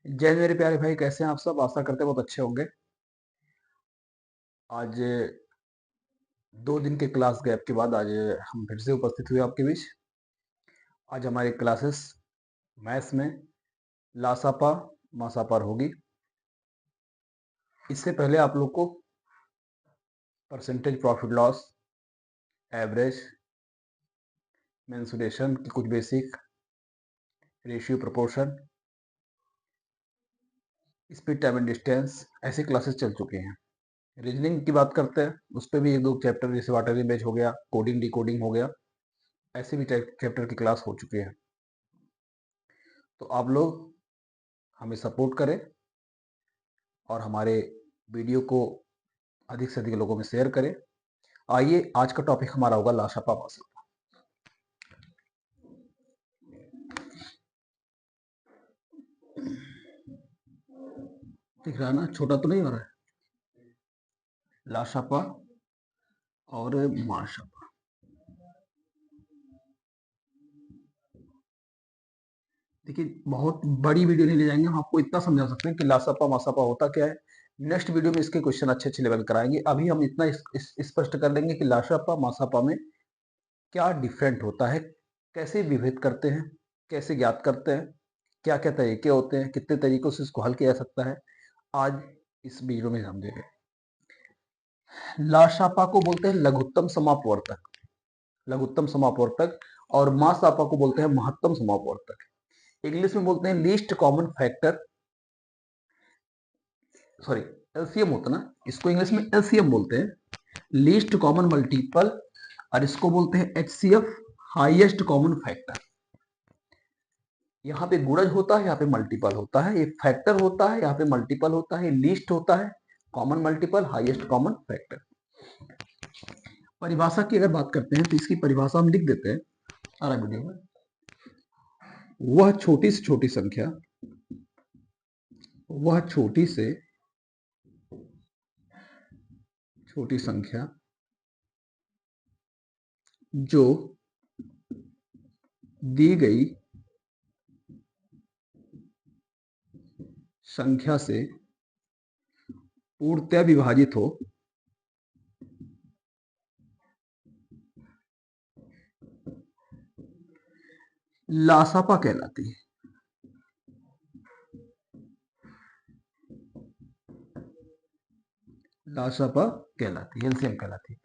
जय हिंद मेरे प्यारे भाई, कैसे हैं आप सब? आशा करते हैं बहुत अच्छे होंगे। आज 2 दिन के क्लास गैप के बाद आज हम फिर से उपस्थित हुए आपके बीच। आज हमारी क्लासेस मैथ्स में लासापा मासापा होगी। इससे पहले आप लोग को percentage profit loss, average, mensuration की कुछ basic, ratio proportion, speed time and distance, ऐसी क्लासेस चल चुके हैं। रीजनिंग की बात करते हैं, उस पर भी 1-2 चैप्टर जैसे वाटर इमेज हो गया, कोडिंग डिकोडिंग हो गया, ऐसे भी चैप्टर की क्लास हो चुके हैं। तो आप लोग हमें सपोर्ट करें और हमारे वीडियो को अधिक से अधिक लोगों में शेयर करें। आइए, आज का टॉपिक हमारा होगा लाशापा मासापा। दिख रहा है ना? छोटा तो नहीं हो रहा है? लाशापा और माशापा। देखिए, बहुत बड़ी वीडियो नहीं ले जाएंगे, हम आपको इतना समझा सकते हैं कि लाशापा मासापा होता क्या है। नेक्स्ट वीडियो में इसके क्वेश्चन अच्छे अच्छे लेवल कराएंगे। अभी हम इतना स्पष्ट कर देंगे कि लाशापा मासापा में क्या डिफरेंट होता है, कैसे विभेद करते हैं, कैसे ज्ञात करते हैं, क्या क्या तरीके होते हैं, कितने तरीकों से इसको हल किया जा सकता है, आज इस वीडियो में समझेंगे। लाशापा को बोलते हैं लघुत्तम समापवर्तक, लघुत्तम समापवर्तक, और मासापा को बोलते हैं महत्तम समापवर्तक। इंग्लिश में बोलते हैं least common factor, sorry LCM होता ना, इसको इंग्लिश में एलसीएम बोलते हैं, लीस्ट कॉमन मल्टीपल, और इसको बोलते हैं एचसीएफ, हाईएस्ट कॉमन फैक्टर। यहाँ पे गुणज होता है, यहाँ पे मल्टीपल होता है, ये फैक्टर होता है, यहाँ पे मल्टीपल होता है, लीस्ट होता है, common multiple, highest common factor. परिभाषा की अगर बात करते हैं तो इसकी परिभाषा हम लिख देते हैं आ रहा वीडियो में। वह छोटी से छोटी संख्या, वह छोटी से छोटी संख्या जो दी गई संख्या से पूर्णतः विभाजित हो, लासापा कहलाती है। लासापा कहलाती है, एलसीएम कहलाती है।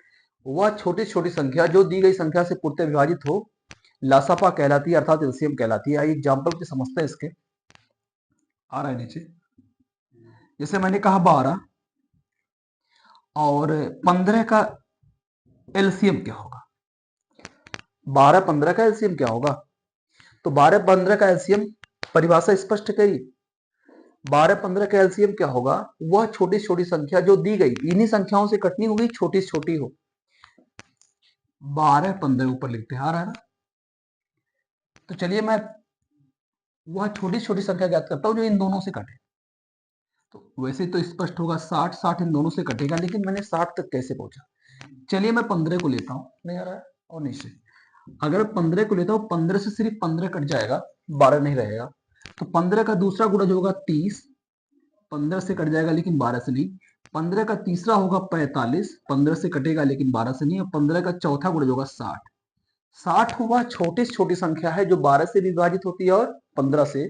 वह छोटी छोटी संख्या जो दी गई संख्या से पूर्णतः विभाजित हो, लासापा कहलाती है, अर्थात एलसीएम कहलाती है। आइए एग्जाम्पल से समझते हैं इसके। आ रहा है नीचे, जैसे मैंने कहा 12 और 15 का एलसीएम क्या होगा? 12-15 का एलसीएम क्या होगा? तो 12-15 का एलसीएम परिभाषा स्पष्ट करी। 12-15 का एलसीएम क्या होगा? वह छोटी छोटी संख्या जो दी गई, इन्हीं संख्याओं से कटनी होगी, छोटी से छोटी हो। 12-15 ऊपर लिखते हैं, आ रहा है ना? तो चलिए मैं वह छोटी छोटी संख्या ज्ञात करता हूं जो इन दोनों से कटे। तो वैसे तो स्पष्ट होगा, 60-60 इन दोनों से कटेगा, लेकिन मैंने 60 तक कैसे पहुंचा? चलिए मैं 15 को लेता हूं, नहीं आ रहा है? और नीचे अगर 15 को लेता हूं, 15 से सिर्फ 15 कट जाएगा, 12 नहीं रहेगा। तो 15 का दूसरा गुणज होगा 30, 15 से कट जाएगा लेकिन 12 से नहीं। 15 का तीसरा होगा 45, 15 से कटेगा लेकिन 12 से नहीं। और 15 का चौथा गुणज होगा 60। 60 हुआ छोटी से छोटी संख्या है जो 12 से विभाजित होती है और 15 से।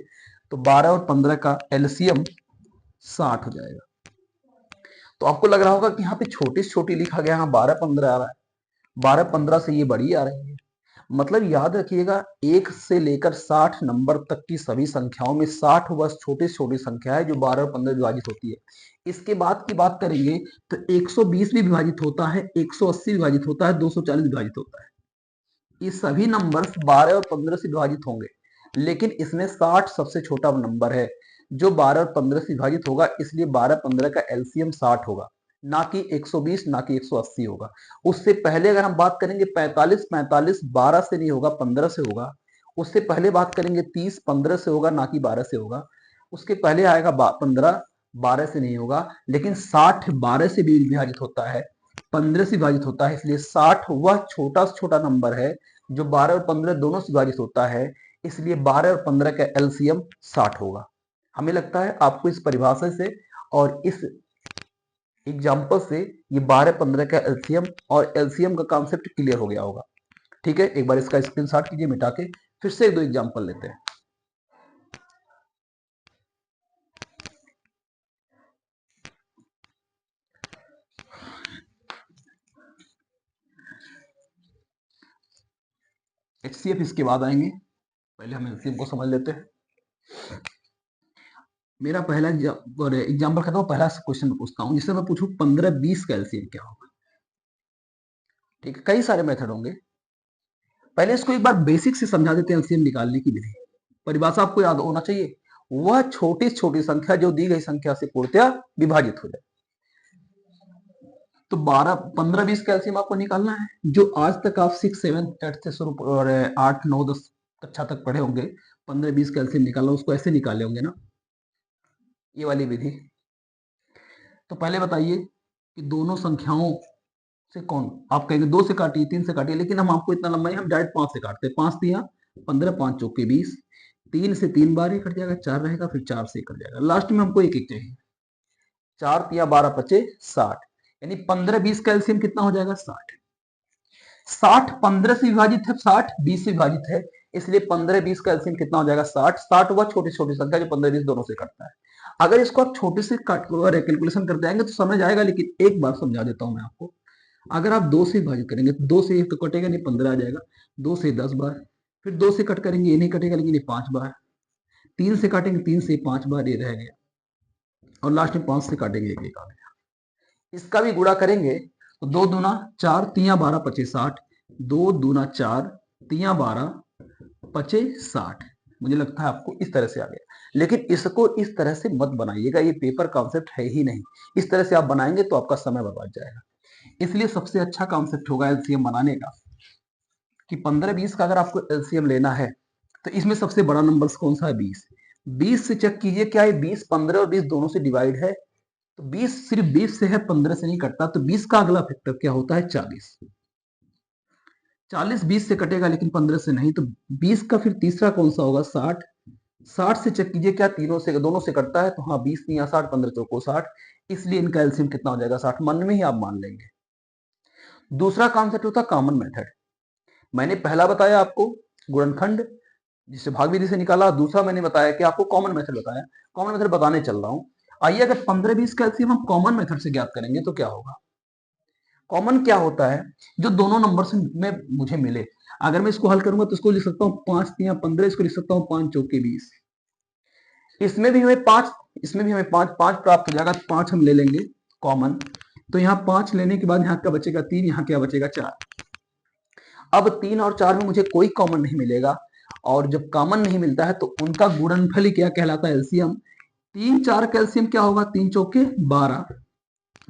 तो 12 और 15 का एलसीएम 60 हो जाएगा। तो आपको लग रहा होगा कि यहाँ पे छोटी से छोटी लिखा गया, यहाँ 12-15 आ रहा है, 12-15 से ये बड़ी आ रही है। मतलब याद रखिएगा, 1 से लेकर 60 नंबर तक की सभी संख्याओं में 60 बस छोटी से छोटी संख्या है जो 12 और 15 विभाजित होती है। इसके बाद की बात करेंगे तो 120 भी विभाजित होता है, 180 विभाजित होता है, 240 विभाजित होता है। ये सभी नंबर 12 और 15 से विभाजित होंगे, लेकिन इसमें 60 सबसे छोटा नंबर है जो 12 और 15 से विभाजित होगा, इसलिए 12-15 का एलसीएम 60 होगा, ना कि 120, ना कि 180 होगा। उससे पहले अगर हम बात करेंगे 45, 45 12 से नहीं होगा, 15 से होगा। उससे पहले बात करेंगे 30, 15 से होगा, ना कि 12 से होगा। उसके पहले आएगा 15, 12 से नहीं होगा, लेकिन 60 12 से भी विभाजित होता है, 15 से विभाजित होता है, इसलिए 60 वह छोटा से छोटा नंबर है जो 12 और 15 दोनों से विभाजित होता है, इसलिए 12 और 15 का एलसीएम 60 होगा। हमें लगता है आपको इस परिभाषा से और इस एग्जाम्पल से ये 12-15 का एलसीएम और एलसीएम का कॉन्सेप्ट क्लियर हो गया होगा। ठीक है, एक बार इसका स्क्रीनशॉट कीजिए मिटा के, फिर से एक दो एग्जाम्पल लेते हैं। एचसीएफ इसके बाद आएंगे, पहले हम एलसीएम को समझ लेते हैं। मेरा पहला एग्जाम्पल कहता हूँ, पहला क्वेश्चन पूछता हूँ, जिससे मैं पूछूं 15-20 का एलसीएम क्या होगा। ठीक है, कई सारे मेथड होंगे, पहले इसको एक बार बेसिक से समझा देते हैं एलसीएम निकालने की विधि। परिभाषा आपको याद होना चाहिए, वह छोटी छोटी संख्या जो दी गई संख्या से पूर्णतया विभाजित हो जाए। तो 15-20 का एलसीएम आपको निकालना है। जो आज तक आप 6, 7, 8 से शुरू और 8, 9, 10 कक्षा तक पढ़े होंगे, 15-20 का एलसीएम निकालना, उसको ऐसे निकाले होंगे ना, ये वाली विधि। तो पहले बताइए कि दोनों संख्याओं से कौन, आप कहेंगे 2 से काटिए, 3 से काटिए, लेकिन हम आपको इतना लंबा नहीं, हम डायरेक्ट 5 से काटते हैं। 5 तिया 15, 5 चौके 20, 3 से 3 बार ये कट जाएगा, 4 रहेगा, फिर 4 से कट जाएगा, लास्ट में हमको एक एक चाहिए। 4 तिया 12 पचे 60, यानी 15-20 का एलसीएम कितना हो जाएगा 60। 60 15 से विभाजित है, 60 20 से विभाजित है, इसलिए 15-20 का एलसीएम कितना हो जाएगा 60। 60 हुआ छोटी छोटी संख्या जो 15-20 दोनों से कटता है। अगर इसको आप छोटे से कैलकुलेशन करते आएंगे तो समझ आएगा, लेकिन एक बार समझा देता हूं मैं आपको। अगर आप 2 से विभाजित करेंगे तो 2 से 1 तो कटेगा नहीं, 15 आ जाएगा, 2 से 10 बार, फिर 2 से कट करेंगे, ये नहीं कटेगा, लेकिन ये 5 बार, 3 से काटेंगे, 3 से 5 बार, ये रह गया, और लास्ट में 5 से काटेंगे, एक एक आ गया। इसका भी गुणा करेंगे तो 2 दूना 4, तिया 12 पचे 60, 2 दूना 4, तिया 12 पचे 60। मुझे लगता है आपको इस तरह से आ गया, लेकिन इसको इस तरह से मत बनाइएगा, ये पेपर कॉन्सेप्ट है ही नहीं। इस तरह से आप बनाएंगे तो आपका समय बर्बाद जाएगा। इसलिए सबसे अच्छा कॉन्सेप्ट होगा एलसीएम बनाने का कि 15-20 का अगर आपको एलसीएम लेना है तो इसमें सबसे बड़ा नंबर कौन सा है, 20। 20 से चेक कीजिए क्या ये 20 15 और 20 दोनों से डिवाइड है, तो 20 सिर्फ 20 से है, 15 से नहीं कटता, तो 20 का अगला फैक्टर क्या होता है 40। 40 20 से कटेगा लेकिन 15 से नहीं, तो 20 का फिर तीसरा कौन सा होगा 60। 60 से चेक कीजिए क्या तीनों से दोनों से कटता है, तो हाँ 20 नहीं 60, 15 चौको 60, इसलिए इनका एलसीएम कितना हो जाएगा 60, मन में ही आप मान लेंगे। दूसरा कॉन्सेप्ट होता है कॉमन मेथड। मैंने पहला बताया आपको गुणनखंड जिससे भाग विधि से निकाला, दूसरा मैंने बताया कि आपको कॉमन मेथड बताया, कॉमन मेथड बताने चल रहा हूं। आइए अगर 15-20 का एलसीएम हम कॉमन मेथड से ज्ञात करेंगे तो क्या होगा। कॉमन क्या होता है, जो दोनों नंबर से में मुझे मिले। अगर मैं इसको हल करूंगा तो इसको लिख सकता हूँ 5 तिया 15, इसको लिख सकता हूँ 5 चौके 20। इसमें भी हमें 5, इसमें भी हमें 5 5 प्राप्त हो जाएगा, 5 हम ले लेंगे कॉमन, तो यहाँ 5 लेने के बाद यहाँ क्या बचेगा 3, यहाँ क्या बचेगा 4। अब 3 और 4 में मुझे कोई कॉमन नहीं मिलेगा, और जब कॉमन नहीं मिलता है तो उनका गुणनफल ही क्या कहलाता है, एलसीएम। 3 4 का एलसीएम क्या होगा, 3 चौके 12,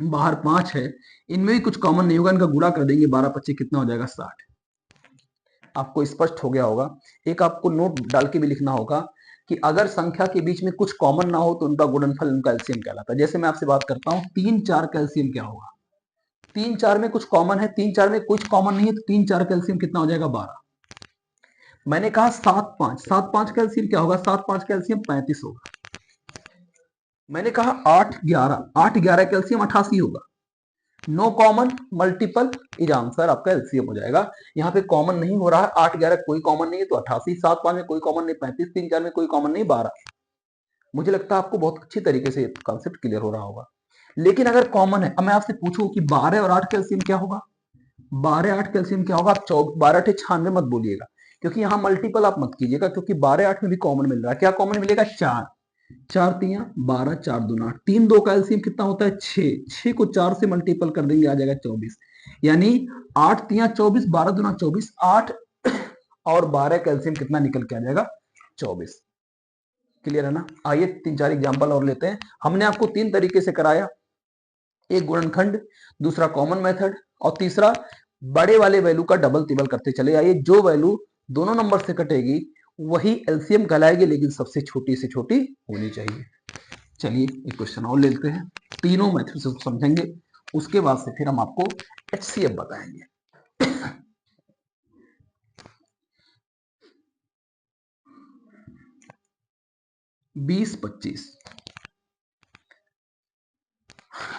बाहर 5 है, इनमें भी कुछ कॉमन नहीं होगा, इनका गुणा कर देंगे, 12 25 कितना हो जाएगा 60। आपको स्पष्ट हो गया होगा। एक आपको नोट डाल के भी लिखना होगा कि अगर संख्या के बीच में कुछ कॉमन ना हो तो उनका गुणनफल उनका एलसीएम कहलाता है। जैसे मैं आपसे बात करता हूं 3 4 का एलसीएम क्या होगा, 3 4 में कुछ कॉमन है, 3 4 में कुछ कॉमन नहीं है, तो 3 4 का एलसीएम कितना हो जाएगा 12। मैंने कहा 7 5, 7 5 का एलसीएम क्या होगा, 7 5 का एलसीएम 35 होगा। मैंने कहा 8 11, 8 11 का एलसीएम 88 होगा। No common multiple is answer, आपका एलसीएम हो जाएगा। यहाँ पे कॉमन नहीं हो रहा है, 8 11 कोई कॉमन नहीं है तो 88, 7 5 में कोई कॉमन नहीं 35, 3 4 में कोई कॉमन नहीं 12। मुझे लगता है आपको बहुत अच्छी तरीके से कॉन्सेप्ट क्लियर हो रहा होगा। लेकिन अगर कॉमन है, अब मैं आपसे पूछूं कि 12 और 8 का एलसीएम क्या होगा, 12 8 का एलसीएम क्या होगा, आप 12 8 96 मत बोलिएगा, क्योंकि यहाँ मल्टीपल आप मत कीजिएगा, क्योंकि 12 8 में भी कॉमन मिल रहा है। क्या कॉमन मिलेगा 4, 4 तिया 12, 4 दूना 8, 3 2 का एलसीएम कितना होता है 6, 6 को 4 से मल्टीपल कर देंगे आ जाएगा 24, यानी 8 तिया 24, 12 दूना 24, 8 और 12 का एलसीएम कितना निकल के आ जाएगा 24। क्लियर है ना। आइए 3 4 एग्जांपल और लेते हैं। हमने आपको 3 तरीके से कराया, एक गुणनखंड, दूसरा कॉमन मेथड, और तीसरा बड़े वाले वैल्यू का डबल तिबल करते चले आइए। जो वैल्यू दोनों नंबर से कटेगी वही एलसीएम कहलाएगी, लेकिन सबसे छोटी से छोटी होनी चाहिए। चलिए एक क्वेश्चन और लेते हैं, तीनों मेथड से समझेंगे, उसके बाद से फिर हम आपको एचसीएफ बताएंगे। 20-25।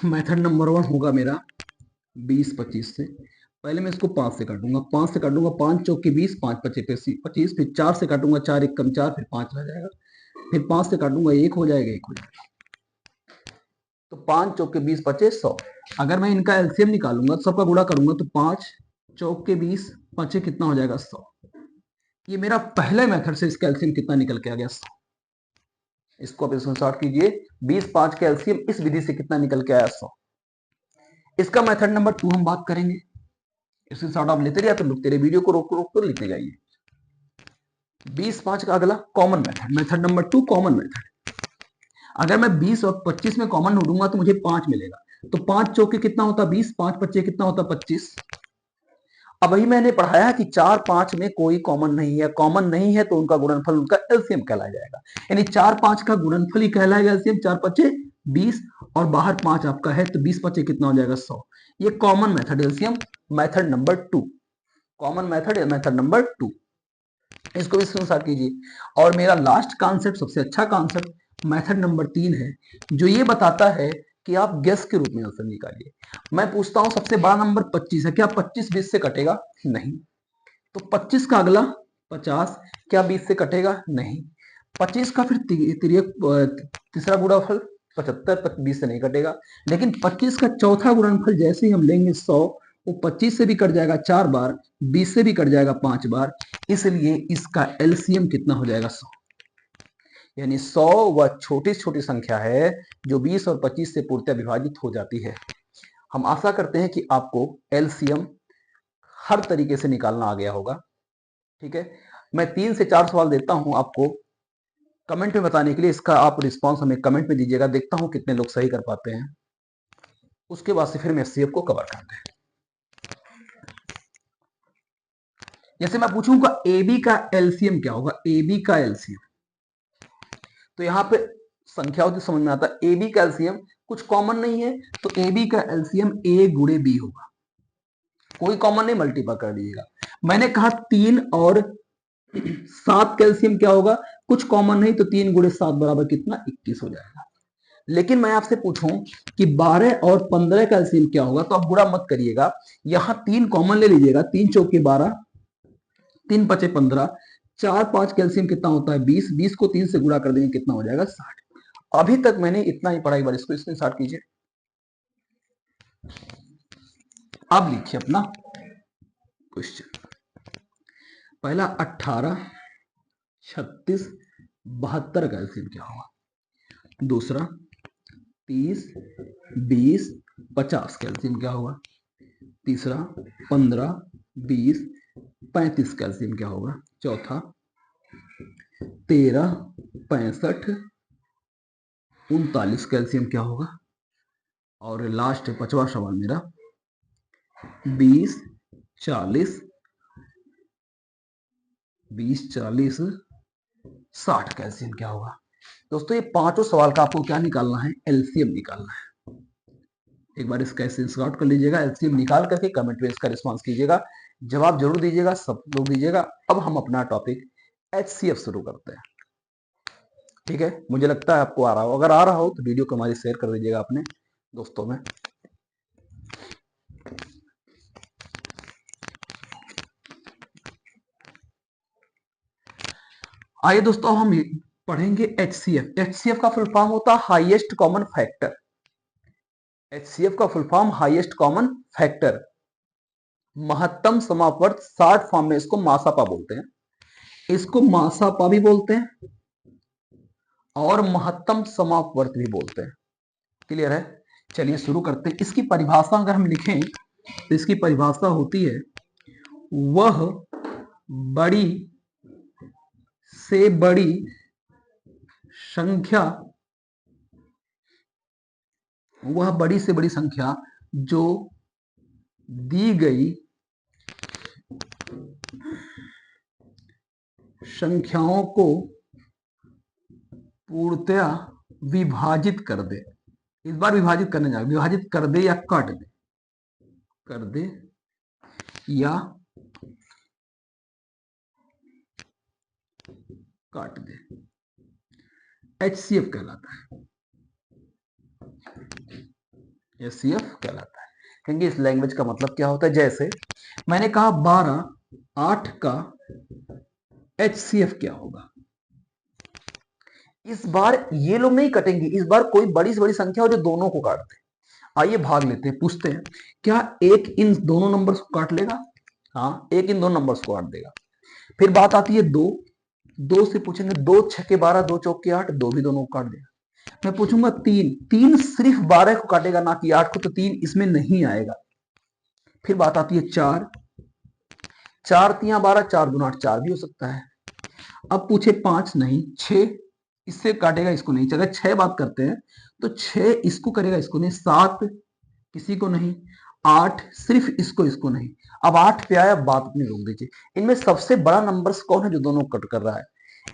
मेथड नंबर 1 होगा मेरा 20-25 से। पहले मैं इसको 5 से काटूंगा, 5 से काटूंगा, 5 चौक के 20, 5 पचे 25, फिर 4 से काटूंगा, 4 एक कम 4, फिर 5 रह जाएगा, फिर 5 से काटूंगा, 1 हो जाएगा, 1 हो जाएगा। तो 5 चौक के 20 पचे 100। अगर मैं इनका एलसीएम निकालूंगा, सबका गुणा करूंगा, तो 5 चौक के 20 पचे कितना हो जाएगा 100। ये मेरा पहले मेथड से इसका एलसीएम कितना निकल के आ गया 100। इसको आप इसमें शॉर्ट कीजिए, 20-5 के एलसीएम इस विधि से कितना निकल के आया 100। इसका मेथड नंबर 2 हम बात करेंगे। इसके शॉर्ट आप लेते रहिए, तो तेरे वीडियो को रोक रोक कर लिखते जाइए। 20-5 का अगला common method, method number 2 common method. अगर मैं 20 और 25 में कॉमन ढूंढूंगा तो मुझे 5 मिलेगा। तो 5 चौके कितना होता 20, 5 पच्चे कितना होता 25। अब वही मैंने पढ़ाया कि 4-5 में कोई कॉमन नहीं है, कॉमन नहीं है तो उनका गुणनफल उनका एलसीएम कहलाया जाएगा। यानी 4-5 का गुणनफल ही कहलाएगा एलसीएम। 4 पच्चे 20 और बाहर 5 आपका है, तो 20 पच्चे कितना हो जाएगा 100। ये common method LCM method number 2, common method method number 2। इसको भी स्क्रीनशॉट कीजिए। और मेरा लास्ट कॉन्सेप्ट, सबसे अच्छा कॉन्सेप्ट मेथड नंबर 3 है, जो ये बताता है कि आप गेस के रूप में आंसर निकालिए। मैं पूछता हूं सबसे बड़ा नंबर 25 है, क्या 25 20 से कटेगा? नहीं। तो 25 का अगला 50, क्या 20 से कटेगा? नहीं। 25 का फिर तीसरा गुणनफल 75, तक 20 से नहीं कटेगा। लेकिन 25 का चौथा गुणनफल जैसे ही हम लेंगे 100, वो 25 से भी कट जाएगा 4 बार, 20 से भी कट जाएगा 5 बार, इसलिए इसका एलसीएम कितना हो जाएगा 100। यानी 100 वह छोटी छोटी संख्या है जो 20 और 25 से पूर्णतः विभाजित हो जाती है। हम आशा करते हैं कि आपको एलसीएम हर तरीके से निकालना आ गया होगा। ठीक है, मैं 3 से 4 सवाल देता हूं आपको कमेंट में बताने के लिए। इसका आप रिस्पांस हमें कमेंट में दीजिएगा, देखता हूं कितने लोग सही कर पाते हैं। उसके बाद से फिर मैं एचसीएफ को कवर करते हैं। जैसे मैं पूछूंगा एबी का एलसीएम क्या होगा, एबी का एलसीएम, तो यहां पे संख्या होती समझ में आता है। एबी का एलसीएम कुछ कॉमन नहीं है, तो एबी का एलसीएम ए गुणे बी होगा। कोई कॉमन नहीं, मल्टीपल कर दीजिएगा। मैंने कहा 3 और 7 कैल्शियम क्या होगा, कुछ कॉमन नहीं, तो 3 गुणे 7 बराबर कितना 21 हो जाएगा। लेकिन मैं आपसे पूछूं कि 12 और 15 कैल्शियम क्या होगा, तो आप बुरा मत करिएगा, यहां 3 कॉमन ले लीजिएगा। 3 चौके 12, 3 पचे 15, 4 5 कैल्शियम कितना होता है 20, 20 को 3 से गुणा कर देंगे कितना हो जाएगा 60। अभी तक मैंने इतना ही पढ़ा, एक बार इसको स्क्रीनशॉट कीजिए। अब लिखिए अपना क्वेश्चन। पहला 18, 36, 72 का एलसीएम क्या होगा। दूसरा 30, 20, 50 का एलसीएम क्या होगा। तीसरा 15, 20, 35 का एलसीएम क्या होगा। चौथा 13, 65, 39 का एलसीएम क्या होगा। और लास्ट 5वां सवाल मेरा 20, 40, 60 का एलसीएम क्या होगा। दोस्तों ये पांचों सवाल का आपको क्या निकालना है, एलसीएम निकालना है। एक बार इसका स्क्रीनशॉट कर लीजिएगा, एलसीएम निकाल करके कमेंट में इसका रिस्पांस कीजिएगा, जवाब जरूर दीजिएगा, सब लोग दीजिएगा। अब हम अपना टॉपिक एचसीएफ शुरू करते हैं। ठीक है, मुझे लगता है आपको आ रहा हो, अगर आ रहा हो तो वीडियो को हमारी शेयर कर दीजिएगा अपने दोस्तों में। आइए दोस्तों, हम पढ़ेंगे एचसीएफ। एचसीएफ का फुल फॉर्म होता है हाईएस्ट कॉमन फैक्टर। एचसीएफ का full form highest common factor. महत्तम समापवर्त, शॉर्ट फॉर्म में इसको मासापा बोलते हैं, इसको मासापा भी बोलते हैं और महत्तम समापवर्त भी बोलते हैं। क्लियर है, चलिए शुरू करते हैं। इसकी परिभाषा अगर हम लिखें तो इसकी परिभाषा होती है वह बड़ी से बड़ी संख्या, वह बड़ी से बड़ी संख्या जो दी गई संख्याओं को पूर्णतया विभाजित कर दे। इस बार विभाजित करने जाएगा, विभाजित कर दे या काट दे, कर दे या काट दे। HCF कहलाता है, HCF कहलाता है। क्योंकि इस लैंग्वेज का मतलब क्या होता है, जैसे मैंने कहा 12 8 का HCF क्या होगा। इस बार ये लोग नहीं कटेंगे, इस बार कोई बड़ी से बड़ी संख्या हो जो दोनों को काट दे। आइए भाग लेते हैं, पूछते हैं क्या एक इन दोनों नंबर्स को काट लेगा। हाँ, एक इन दोनों नंबर्स को काट देगा। फिर बात आती है दो, दो से पूछेंगे 2 छक्के 12 2 चौके 8, दो भी दोनों को काट देगा। मैं पूछूंगा तीन, तीन सिर्फ 12 को काटेगा ना कि 8 को, तो तीन इसमें नहीं आएगा। फिर बात आती है चार, चार तिया 12 4 दूना 8, चार भी हो सकता है। अब पूछे पांच, नहीं। छह, इससे काटेगा, इसको नहीं। चले छह बात करते हैं तो छह इसको करेगा, इसको नहीं। सात किसी को नहीं। आठ सिर्फ इसको, इसको नहीं। अब आठ पे आया, बात अपनी रोक दीजिए। इनमें सबसे बड़ा नंबर कौन है जो दोनों कट कर रहा है,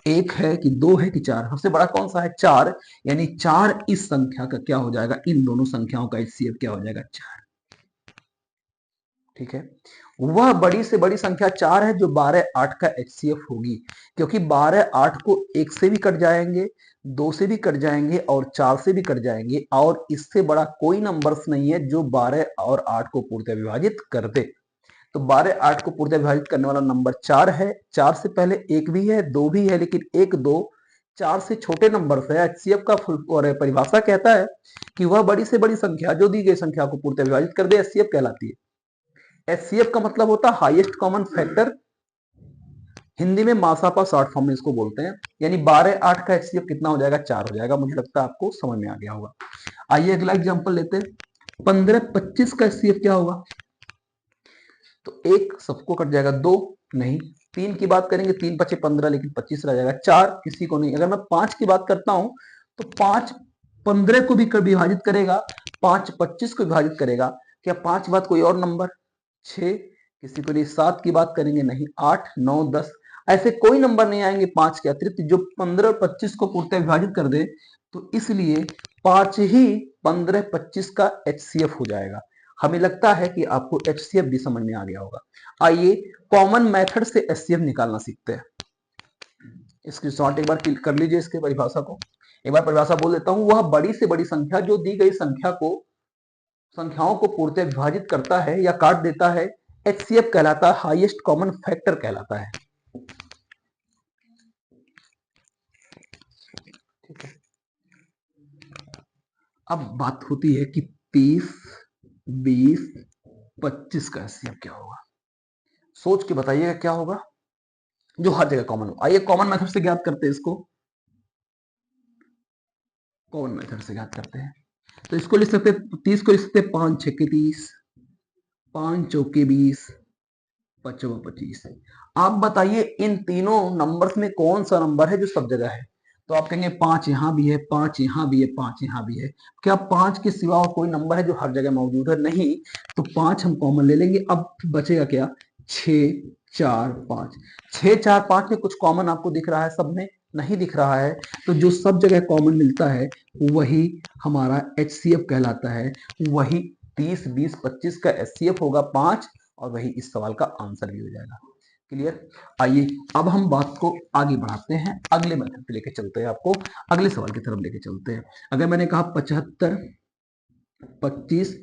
एक है कि दो है कि चार। सबसे बड़ा कौन सा है, चार। यानी चार इस संख्या का क्या हो जाएगा, इन दोनों संख्याओं का HCF क्या हो जाएगा, चार। ठीक है, वह बड़ी से बड़ी संख्या चार है जो 12 8 का HCF होगी। क्योंकि 12 8 को एक से भी कट जाएंगे, दो से भी कट जाएंगे और चार से भी कट जाएंगे, और इससे बड़ा कोई नंबर्स नहीं है जो 12 और 8 को पूर्णतः विभाजित कर दे। तो 12 8 को पूर्णतः विभाजित करने वाला नंबर चार है। चार से पहले एक भी है, दो भी है, लेकिन एक दो चार से छोटे नंबर है। HCF का फुल और परिभाषा कहता है कि वह बड़ी से बड़ी संख्या जो दी गई संख्या को पूर्णतः विभाजित कर दे, HCF कहलाती है। HCF का मतलब होता है हाईएस्ट कॉमन फैक्टर, हिंदी में मासापा शॉर्ट फॉर्म में इसको बोलते हैं। यानी 12 8 का HCF कितना हो जाएगा, चार हो जाएगा। मुझे लगता है आपको समझ में आ गया होगा। आइए अगला एग्जांपल लेते हैं। 15 25 का HCF क्या होगा। तो एक सबको कट जाएगा, दो नहीं। तीन की बात करेंगे, तीन पचे 15, लेकिन 25 रह जाएगा। चार किसी को नहीं। अगर मैं पांच की बात करता हूं तो पांच 15 को भी विभाजित करेगा, पांच 25 को विभाजित करेगा। क्या पांच बात कोई और नंबर, छह किसी को नहीं। सात की बात करेंगे, नहीं। आठ 9 10 ऐसे कोई नंबर नहीं आएंगे पांच के अतिरिक्त जो 15 और 25 को पूर्णतः विभाजित कर दे। तो इसलिए पांच ही 15 25 का HCF हो जाएगा। हमें लगता है कि आपको HCF भी समझ में आ गया होगा। आइए कॉमन मेथड से HCF निकालना सीखते हैं। इसकी शॉर्ट एक बार क्लिक कर लीजिए, इसके परिभाषा को एक बार परिभाषा बोल देता हूं। वह बड़ी से बड़ी संख्या जो दी गई संख्याओं को पूर्णतः विभाजित करता है या काट देता है, HCF कहलाता है, हाईएस्ट कॉमन फैक्टर कहलाता है। ठीक है, अब बात होती है कि 30 20 25 का HCF क्या होगा। सोच के बताइएगा क्या होगा जो हर जगह कॉमन हो। आइए कॉमन मेथड से ज्ञात करते हैं इसको। कॉमन मेथड से ज्ञात करते हैं तो इसको लिख सकते हैं, 30 को लिख सकते हैं 5 छक्के 30, 5 चौके 20, 5 25। आप बताइए इन तीनों नंबर्स में कौन सा नंबर है जो सब जगह है। तो आप कहेंगे 5 यहां भी है, 5 यहां भी है, 5 यहां भी है। क्या 5 के सिवा और कोई नंबर है जो हर जगह मौजूद है, नहीं। तो 5 हम कॉमन ले लेंगे। अब बचेगा क्या, 6 4 5। 6 4 5 में कुछ कॉमन आपको दिख रहा है, सब में नहीं दिख रहा है। तो जो सब जगह कॉमन मिलता है वही हमारा HCF कहलाता है। वही 30 20 25 का HCF होगा 5, और वही इस सवाल का आंसर भी हो जाएगा। क्लियर। आइए अब हम बात को आगे बढ़ाते हैं, अगले मेथड पे लेके चलते हैं, आपको अगले सवाल की तरफ लेके चलते हैं। अगर मैंने कहा 75 25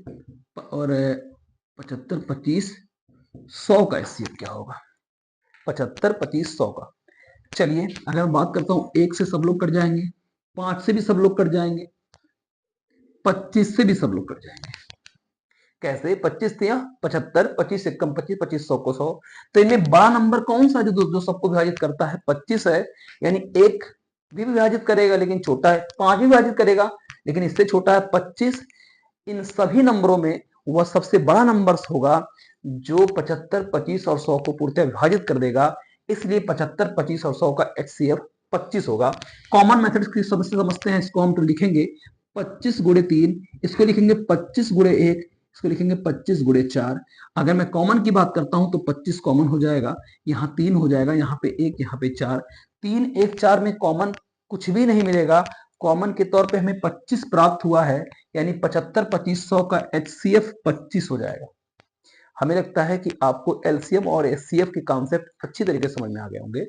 और 75 25 100 का HCF क्या होगा। 75 25 100 का। चलिए अगर मैं बात करता हूं, एक से सब लोग कट जाएंगे, पांच से भी सब लोग कट जाएंगे, 25 से भी सब लोग कट जाएंगे। कैसे, 25 थे 75, 25 से कम 25, 25 100 को 100। तो इनमें बड़ा नंबर कौन सा जो सबको विभाजित करता है, 25 है। यानी एक भी विभाजित करेगा लेकिन छोटा है, पांच भी विभाजित करेगा लेकिन इससे छोटा है 25। इन सभी नंबरों में वह सबसे बड़ा नंबर होगा जो 75 25 और 100 को पूर्णतः विभाजित कर देगा। इसलिए 75 25 और 100 का HCF 25 होगा। कॉमन मेथड की समझते हैं, इसको हम तो लिखेंगे 25 गुणे 3, इसको लिखेंगे 25 गुणे 1, इसको लिखेंगे 25 गुणे 4। अगर मैं कॉमन की बात करता हूं तो 25 कॉमन हो जाएगा, यहाँ 3 हो जाएगा, यहाँ पे 1, यहाँ पे 4। 3 1 4 में कॉमन कुछ भी नहीं मिलेगा। कॉमन के तौर पे हमें 25 प्राप्त हुआ है, यानी 75 25 100 का HCF 25 हो जाएगा। हमें लगता है कि आपको LCM और HCF के कॉन्सेप्ट अच्छी तरीके से समझ में आ गए होंगे।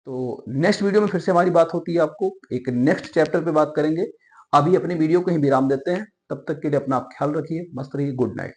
तो नेक्स्ट वीडियो में फिर से हमारी बात होती है, आपको एक नेक्स्ट चैप्टर पे बात करेंगे। अभी अपनी वीडियो को ही विराम देते हैं, तब तक के लिए अपना आप ख्याल रखिए, मस्त रहिए, गुड नाइट।